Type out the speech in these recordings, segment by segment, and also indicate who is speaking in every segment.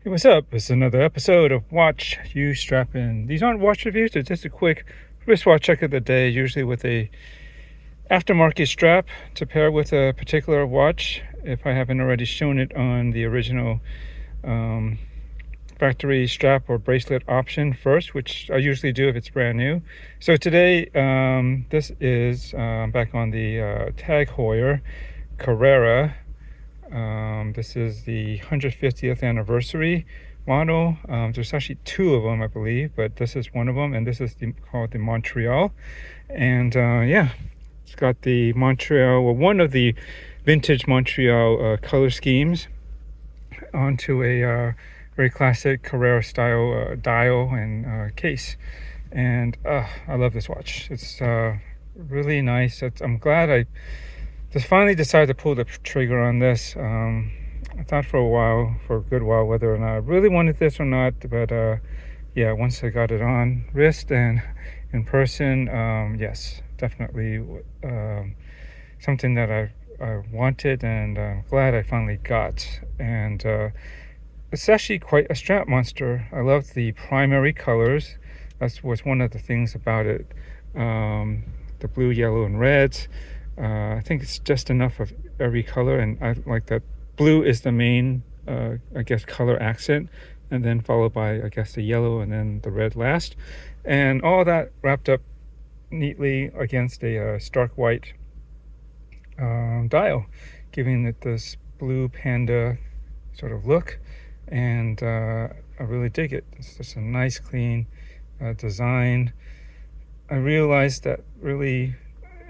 Speaker 1: Hey, what's up? It's another episode of Watch You Strappin. These aren't watch reviews, they're just a quick wristwatch check of the day, usually with a aftermarket strap to pair with a particular watch if I haven't already shown it on the original factory strap or bracelet option first, which I usually do if it's brand new. So today, this is back on the TAG Heuer Carrera. This is the 150th anniversary model. There's actually two of them, I believe, but this is one of them, and this is called the Montreal. And yeah, it's got the Montreal, well, one of the vintage Montreal color schemes onto a very classic Carrera style dial and case. And I love this watch. It's really nice. I'm glad I just finally decided to pull the trigger on this. I thought for a good while, whether or not I really wanted this or not. But yeah, once I got it on wrist and in person, yes, definitely something that I wanted, and I'm glad I finally got. And it's actually quite a strap monster. I love the primary colors. That was one of the things about it. The blue, yellow, and reds. I think it's just enough of every color, and I like that blue is the main, I guess, color accent, and then followed by, I guess, the yellow and then the red last. And all that wrapped up neatly against a stark white dial, giving it this blue panda sort of look. And I really dig it. It's just a nice, clean design. I realized that really,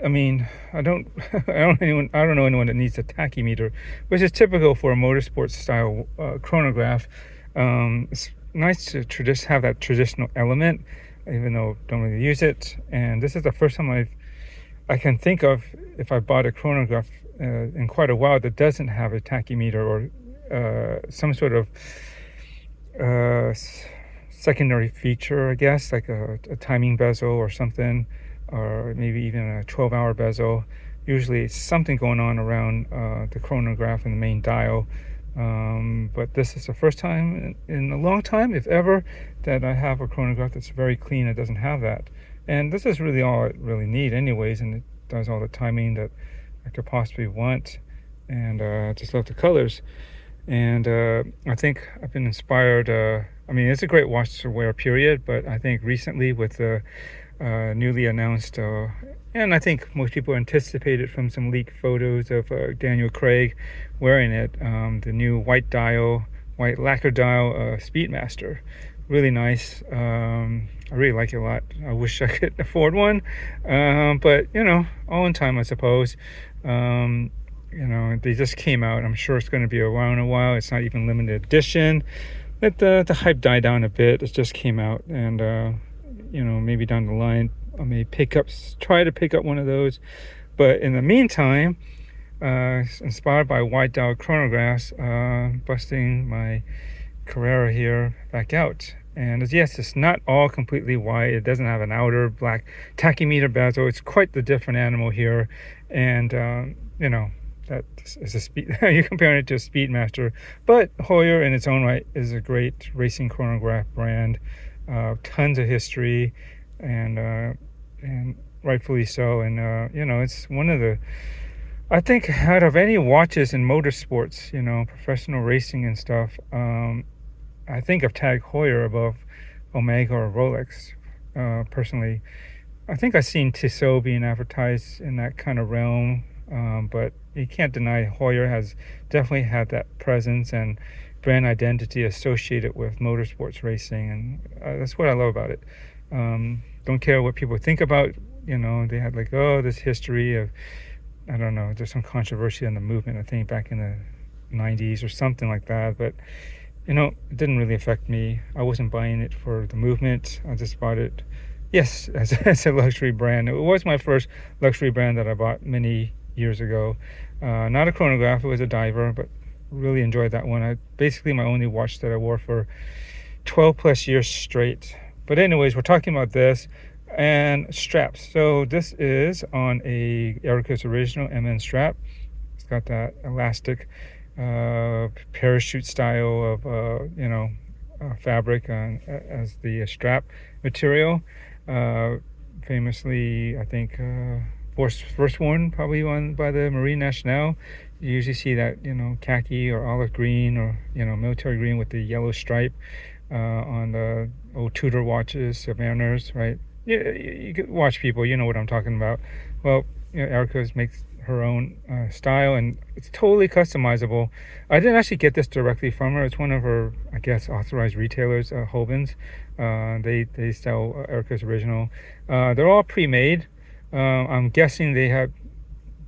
Speaker 1: I mean, I don't know anyone that needs a tachymeter, which is typical for a motorsports style chronograph. It's nice to have that traditional element, even though I don't really use it. And this is the first time I can think of if I bought a chronograph in quite a while that doesn't have a tachymeter or some sort of secondary feature, I guess, like a timing bezel or something, or maybe even a 12-hour bezel. Usually it's something going on around the chronograph and the main dial. But this is the first time in a long time, if ever, that I have a chronograph that's very clean. It doesn't have that. And this is really all I really need anyways, and it does all the timing that I could possibly want. And I just love the colors. And I think I've been inspired. I mean, it's a great watch to wear, period. But I think recently with the newly announced, and I think most people anticipated from some leaked photos of Daniel Craig wearing it, the new white lacquer dial Speedmaster. Really nice. I really like it a lot. I wish I could afford one, but you know, all in time, I suppose. You know, they just came out. I'm sure it's going to be around a while. It's not even limited edition. Let the hype die down a bit. It just came out, and you know, maybe down the line I may try to pick up one of those. But in the meantime, inspired by white dial chronographs, busting my Carrera here back out. And yes, it's not all completely white. It doesn't have an outer black tachymeter bezel. It's quite the different animal here. And you know, that is a speed. You're comparing it to a Speedmaster, but Heuer in its own right is a great racing chronograph brand. Tons of history, and rightfully so. And you know, it's one of the, I think, out of any watches in motorsports, you know, professional racing and stuff, I think of TAG Heuer above Omega or Rolex. Personally, I think I've seen Tissot being advertised in that kind of realm, but you can't deny Heuer has definitely had that presence and brand identity associated with motorsports racing, and that's what I love about it. Don't care what people think about, you know, they had like, oh, this history of, I don't know, there's some controversy in the movement, I think back in the 90s or something like that, but you know, it didn't really affect me. I wasn't buying it for the movement. I just bought it, yes, as a luxury brand. It was my first luxury brand that I bought many years ago. Not a chronograph, it was a diver, but really enjoyed that one. Basically my only watch that I wore for 12 plus years straight. But anyways, we're talking about this and straps. So this is on a Erika's original MN strap. It's got that elastic parachute style of fabric as the strap material. Famously, I think first worn probably on by the Marine Nationale. You usually see that khaki or olive green or military green with the yellow stripe on the old Tudor watches, Mariners, right? You could watch people, you know what I'm talking about. Well, Erika makes her own style, and it's totally customizable. I didn't actually get this directly from her. It's one of her, I guess, authorized retailers, Hobens. They sell Erika's original. They're all pre-made. I'm guessing they have,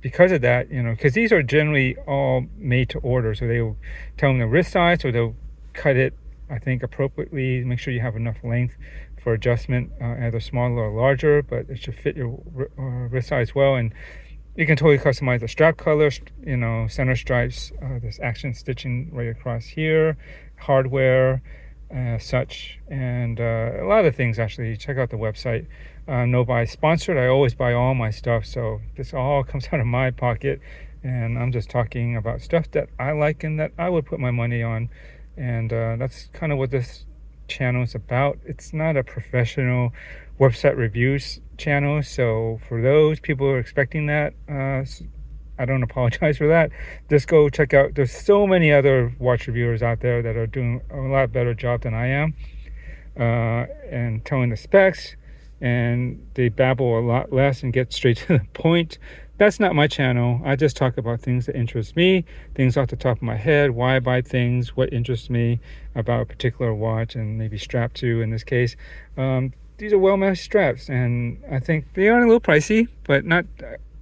Speaker 1: because of that, because these are generally all made to order, so they'll tell them the wrist size, or they'll cut it, I think, appropriately. Make sure you have enough length for adjustment, either smaller or larger, but it should fit your wrist size well. And you can totally customize the strap color, center stripes, this action stitching right across here, hardware, such, and a lot of things. Actually, check out the website. No buy sponsored. I always buy all my stuff, so this all comes out of my pocket, and I'm just talking about stuff that I like and that I would put my money on. And that's kind of what this channel is about. It's not a professional website reviews channel, so for those people who are expecting that, I don't apologize for that. Just go check out, there's so many other watch reviewers out there that are doing a lot better job than I am, and telling the specs, and they babble a lot less and get straight to the point. That's not my channel. I just talk about things that interest me, things off the top of my head, why I buy things, what interests me about a particular watch, and maybe strap too in this case. These are well-matched straps, and I think they are a little pricey, but not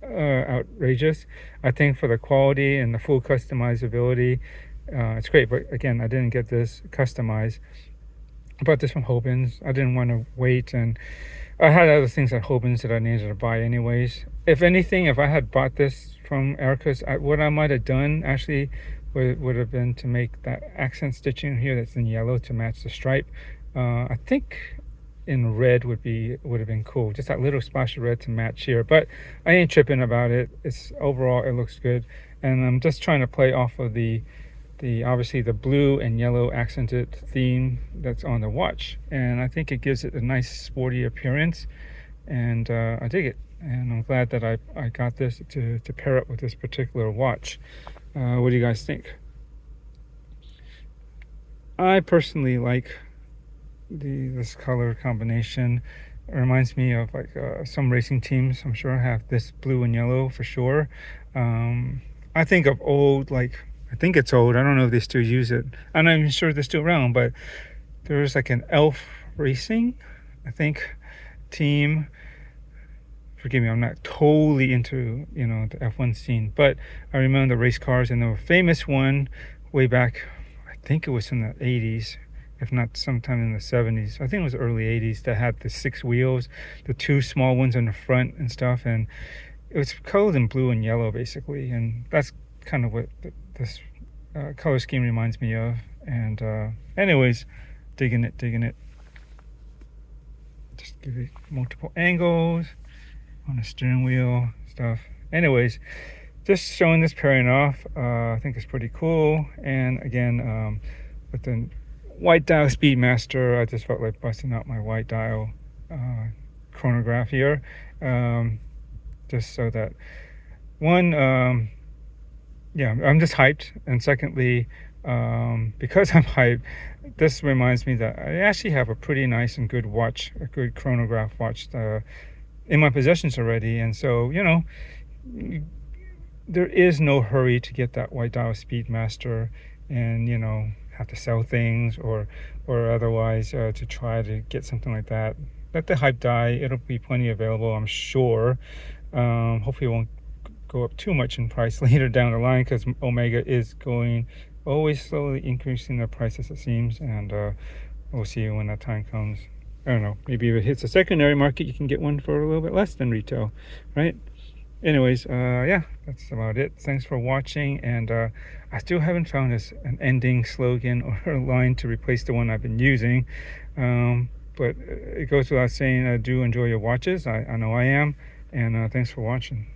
Speaker 1: outrageous. I think for the quality and the full customizability, it's great. But again, I didn't get this customized. I bought this from Hobens. I didn't want to wait, and I had other things at Hobens that I needed to buy anyways. If anything, if I had bought this from Erika's, what I might have done actually would have been to make that accent stitching here that's in yellow to match the stripe. I think in red would have been cool, just that little splash of red to match here, but I ain't tripping about it. It's overall, it looks good, and I'm just trying to play off of the obviously the blue and yellow accented theme that's on the watch, and I think it gives it a nice sporty appearance, and I dig it, and I'm glad that I got this to pair up with this particular watch. What do you guys think? I personally like this color combination. It reminds me of like some racing teams, I'm sure, have this blue and yellow for sure. I think of old, like, I think it's old, I don't know if they still use it, I'm not even sure they're still around, but there's like an Elf Racing, I think, team. Forgive me, I'm not totally into the F1 scene, but I remember the race cars, and the famous one way back, I think it was in the 80s, if not sometime in the 70s. I think it was early 80s, that had the 6 wheels, the 2 small ones in the front and stuff, and it was colored in blue and yellow basically, and that's kind of what this color scheme reminds me of. And anyways, digging it. Just give it multiple angles on the steering wheel stuff. Anyways, just showing this pairing off. I think it's pretty cool. And again, with the white dial Speedmaster, I just felt like busting out my white dial chronograph here, just so that one, yeah, I'm just hyped, and secondly, because I'm hyped, this reminds me that I actually have a pretty nice and good watch, a good chronograph watch in my possessions already, and so there is no hurry to get that white dial Speedmaster and have to sell things or otherwise to try to get something like that. Let the hype die. It'll be plenty available, I'm sure. Hopefully it won't go up too much in price later down the line, because Omega is always slowly increasing their prices, it seems, and we'll see when that time comes. I don't know, maybe if it hits the secondary market, you can get one for a little bit less than retail, right? Anyways, yeah, that's about it. Thanks for watching, and I still haven't found an ending slogan or a line to replace the one I've been using, but it goes without saying, I do enjoy your watches. I know I am, and thanks for watching.